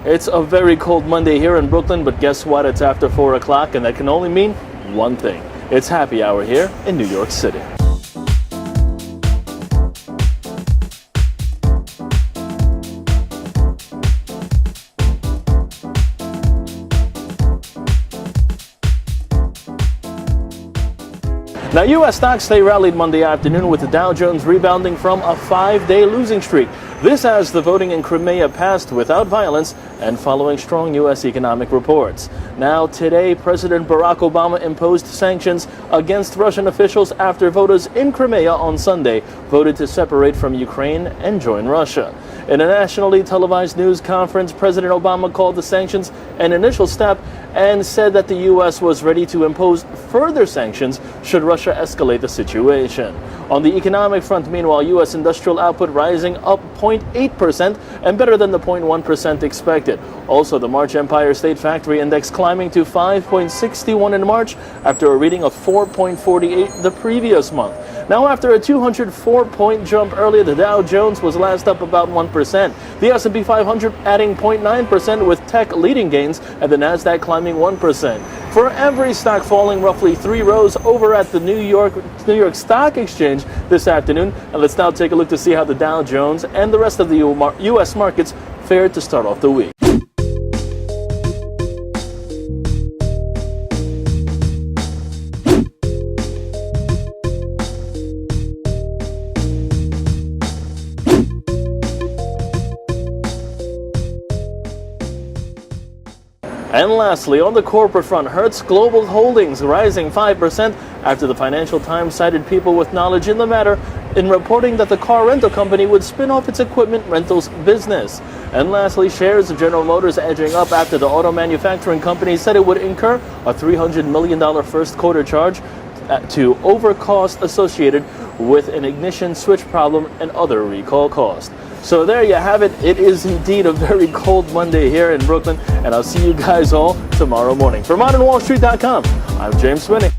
It's a very cold Monday here in Brooklyn, but guess what? It's after 4 o'clock, and that can only mean one thing. It's happy hour here in New York City. Now, U.S. stocks stay rallied Monday afternoon with the Dow Jones rebounding from a 5-day losing streak. This as the voting in Crimea passed without violence and following strong U.S. economic reports. Now, today, President Barack Obama imposed sanctions against Russian officials after voters in Crimea on Sunday voted to separate from Ukraine and join Russia. In a nationally televised news conference, President Obama called the sanctions an initial step and said that the U.S. was ready to impose further sanctions should Russia escalate the situation. On the economic front, meanwhile, U.S. industrial output rising up 0.8% and better than the 0.1% expected. Also, the March Empire State Factory Index climbing to 5.61 in March after a reading of 4.48 the previous month. Now, after a 204-point jump earlier, the Dow Jones was last up about 1%. The S&P 500 adding 0.9% with tech leading gains and the Nasdaq climbing 1%. For every stock falling roughly 3 rows over at the New York Stock Exchange this afternoon. And let's now take a look to see how the Dow Jones and the rest of the U.S. markets fared to start off the week. And lastly, on the corporate front, Hertz Global Holdings rising 5% after the Financial Times cited people with knowledge in the matter in reporting that the car rental company would spin off its equipment rentals business. And lastly, shares of General Motors edging up after the auto manufacturing company said it would incur a $300 million first quarter charge to over costs associated with an ignition switch problem and other recall costs. So there you have it. It is indeed a very cold Monday here in Brooklyn, and I'll see you guys all tomorrow morning. For ModernWallStreet.com, I'm James Swinney.